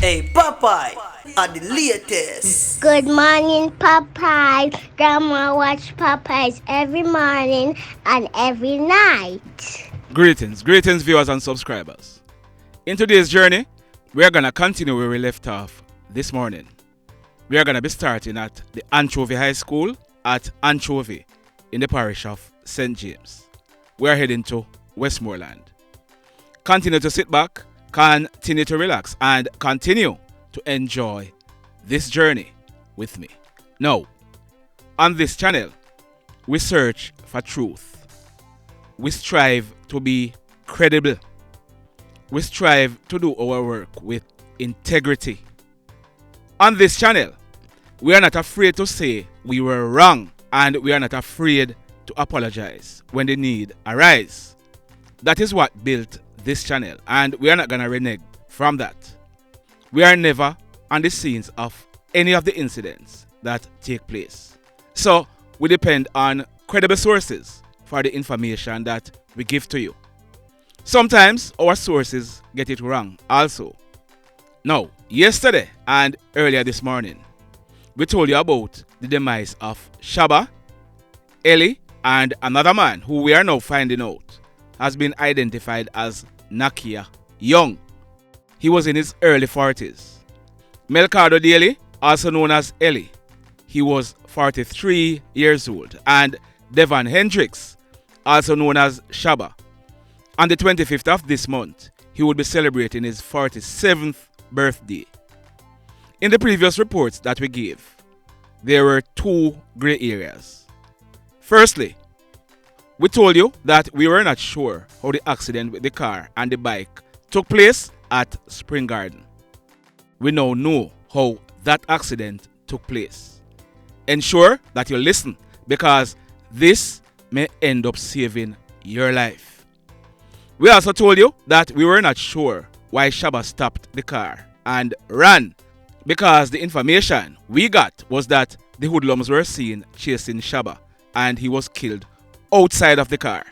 Hey, Popeye are the latest. Good morning, Popeyes. Grandma watch Popeyes every morning and every night. Greetings, viewers and subscribers. In today's journey, we are going to continue where we left off this morning. We are going to be starting at the Anchovy High School at Anchovy in the parish of St. James. We are heading to Westmoreland. Continue to sit back, continue to relax, and continue to enjoy this journey with me. Now, on this channel, we search for truth. We strive to be credible. We strive to do our work with integrity. On this channel, we are not afraid to say we were wrong, and we are not afraid to apologize when the need arises. That is what built this channel, and we are not going to renege from that. We are never on the scenes of any of the incidents that take place. So we depend on credible sources for the information that we give to you. Sometimes our sources get it wrong also. Now, yesterday and earlier this morning, we told you about the demise of SHABBA, ELE, and another man who we are now finding out has been identified as Nakia Young. He was in his early 40s. Melcado Daley, also known as ELE, he was 43 years old. And Devon Hendricks, also known as SHABBA, on the 25th of this month, he would be celebrating his 47th birthday. In the previous reports that we gave, there were two gray areas. Firstly, we told you that we were not sure how the accident with the car and the bike took place at Spring Garden. We now know how that accident took place. Ensure that you listen, because this may end up saving your life. We also told you that we were not sure why SHABBA stopped the car and ran, because the information we got was that the hoodlums were seen chasing SHABBA and he was killed outside of the car.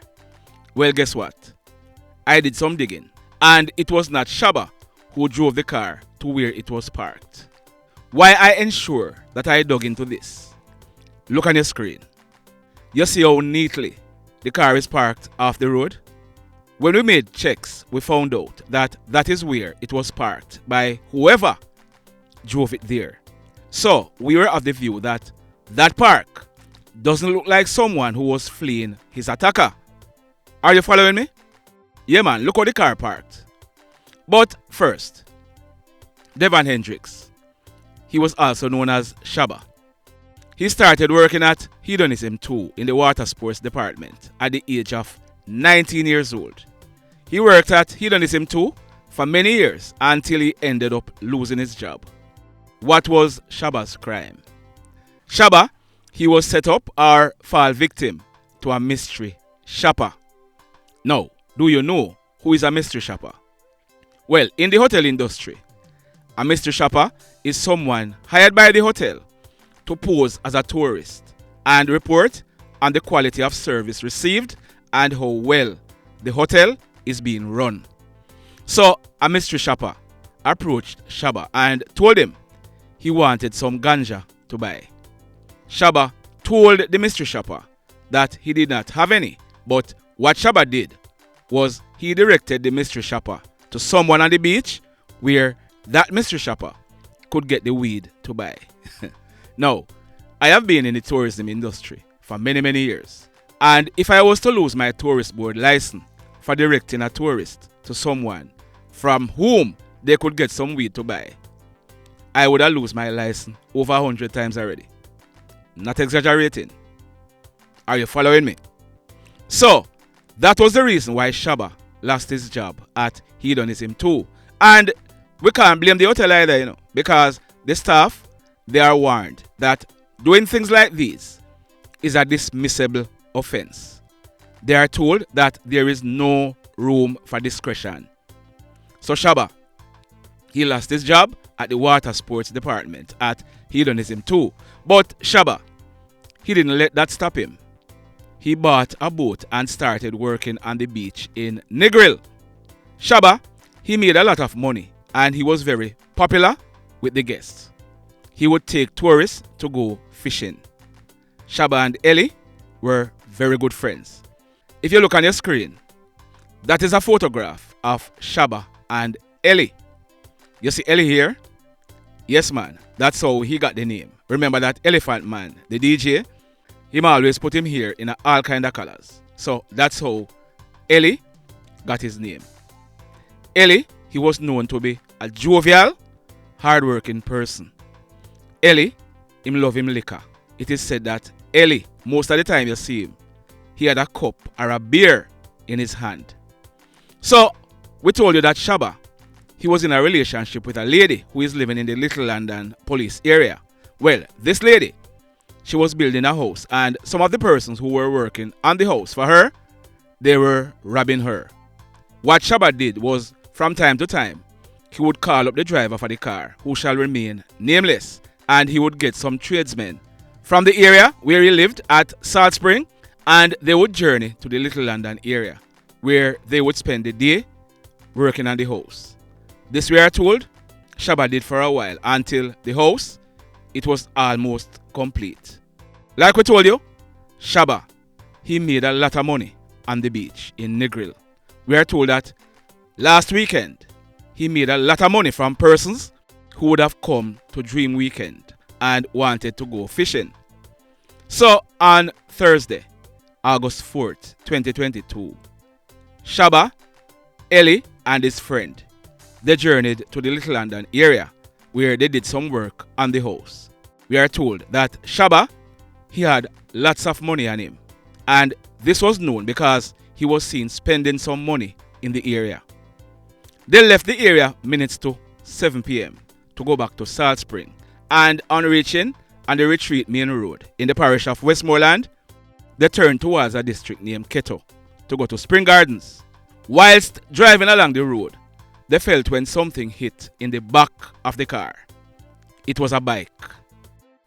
Well, guess what? I did some digging, and it was not SHABBA who drove the car to where it was parked. Why I ensure that I dug into this? Look on your screen. You see how neatly the car is parked off the road? When we made checks, we found out that that is where it was parked by whoever drove it there. So we were of the view that that park doesn't look like someone who was fleeing his attacker. Are you following me? Yeah, man, look how the car parked. But first, Devon Hendricks. He was also known as SHABBA. He started working at Hedonism 2 in the water sports department at the age of 19 years old. He worked at Hedonism 2 for many years until he ended up losing his job. What was SHABBA's crime? SHABBA, he was set up or fall victim to a mystery shopper. Now, do you know who is a mystery shopper? Well, in the hotel industry, a mystery shopper is someone hired by the hotel to pose as a tourist and report on the quality of service received and how well the hotel is being run. So, a mystery shopper approached SHABBA and told him he wanted some ganja to buy. SHABBA told the mystery shopper that he did not have any, but what SHABBA did was he directed the mystery shopper to someone on the beach where that mystery shopper could get the weed to buy. Now, I have been in the tourism industry for many years, and if I was to lose my tourist board license for directing a tourist to someone from whom they could get some weed to buy, I would have lost my license over 100 times already. Not exaggerating. Are you following me? So, that was the reason why SHABBA lost his job at Hedonism 2. And we can't blame the hotel either, because the staff, they are warned that doing things like these is a dismissible offense. They are told that there is no room for discretion. So SHABBA, he lost his job at the water sports department at Hedonism 2. But SHABBA, he didn't let that stop him. He bought a boat and started working on the beach in Negril. SHABBA, he made a lot of money and he was very popular with the guests. He would take tourists to go fishing. SHABBA and ELE were very good friends. If you look on your screen, that is a photograph of SHABBA and ELE. You see ELE here? Yes, man. That's how he got the name. Remember that Elephant Man, the DJ? Him always put him here in all kind of colors. So that's how ELE got his name. ELE, he was known to be a jovial, hardworking person. ELE, him love him liquor. It is said that ELE, most of the time you see him, he had a cup or a beer in his hand. So, we told you that SHABBA, he was in a relationship with a lady who is living in the Little London police area. Well, this lady, she was building a house, and some of the persons who were working on the house for her, they were robbing her. What SHABBA did was, from time to time, he would call up the driver for the car, who shall remain nameless, and he would get some tradesmen from the area where he lived at Salt Spring, and they would journey to the Little London area, where they would spend the day working on the house. This we are told SHABBA did for a while, until the house, it was almost complete. Like we told you, SHABBA, he made a lot of money on the beach in Negril. We are told that last weekend, he made a lot of money from persons who would have come to Dream Weekend and wanted to go fishing. So on Thursday, August 4th, 2022, SHABBA, ELE, and his friend, they journeyed to the Little London area where they did some work on the house. We are told that SHABBA, he had lots of money on him, and this was known because he was seen spending some money in the area. They left the area minutes to 7 p.m. to go back to Salt Spring, and on reaching on the Retreat Main Road in the parish of Westmoreland, they turned towards a district named Keto to go to Spring Gardens. Whilst driving along the road, they felt when something hit in the back of the car. It was a bike.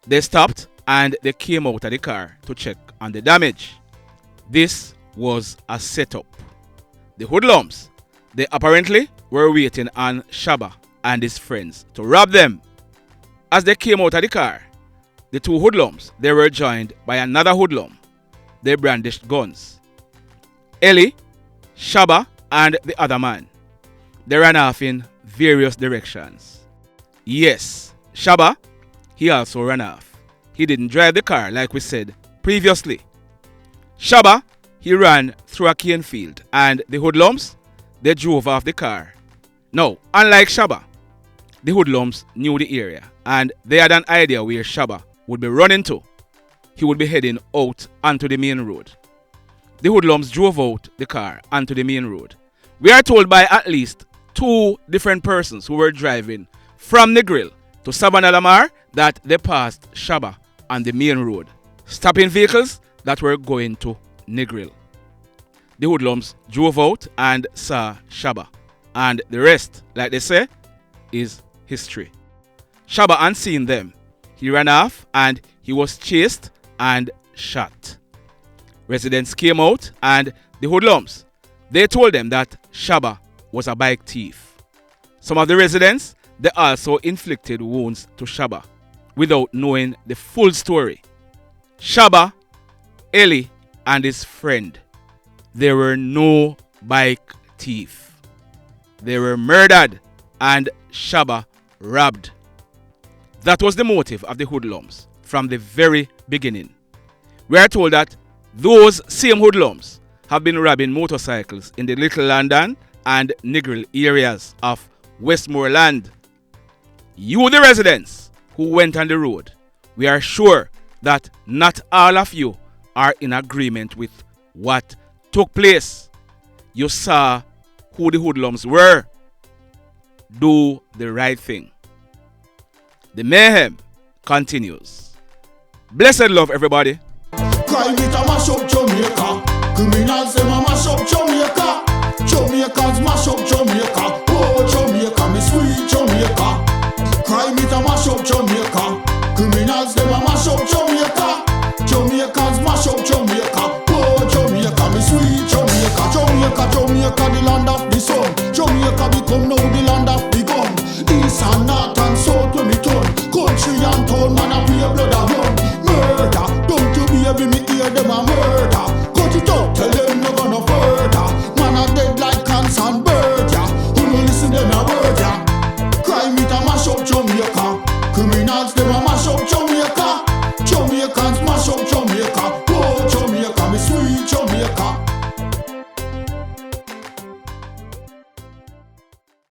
They stopped and they came out of the car to check on the damage. This was a setup. The hoodlums, they apparently were waiting on SHABBA and his friends to rob them. As they came out of the car, the two hoodlums, they were joined by another hoodlum. They brandished guns. ELE, SHABBA, and the other man, they ran off in various directions. Yes, SHABBA, he also ran off. He didn't drive the car like we said previously. SHABBA, he ran through a cane field, and the hoodlums, they drove off the car. Now, unlike SHABBA, the hoodlums knew the area, and they had an idea where SHABBA would be running to. He would be heading out onto the main road. The hoodlums drove out the car onto the main road. We are told by at least two different persons who were driving from Negril to Savannah Lamar that they passed SHABBA on the main road, stopping vehicles that were going to Negril. The hoodlums drove out and saw SHABBA, and the rest, like they say, is history. SHABBA, unseen them, he ran off and he was chased and shot. Residents came out, and the hoodlums, they told them that SHABBA was a bike thief. Some of the residents, they also inflicted wounds to SHABBA without knowing the full story. SHABBA, ELE, and his friend, they were no bike thief. They were murdered and SHABBA robbed. That was the motive of the hoodlums from the very beginning. We are told that those same hoodlums have been robbing motorcycles in the Little London and Negril areas of Westmoreland. You, the residents who went on the road, we are sure that not all of you are in agreement with what took place. You saw who the hoodlums were. Do the right thing. The mayhem continues. Blessed love, everybody. Crime it a mash up Jamaica. Criminals them a mash up Jamaica. Jamaicans mash up Jamaica. Oh Jamaica, me sweet Jamaica. Crime it a mash up Jamaica. Criminals them a mash up Jamaica. Jamaicans mash up Jamaica. Oh Jamaica, me sweet Jamaica. Jamaica, Jamaica, the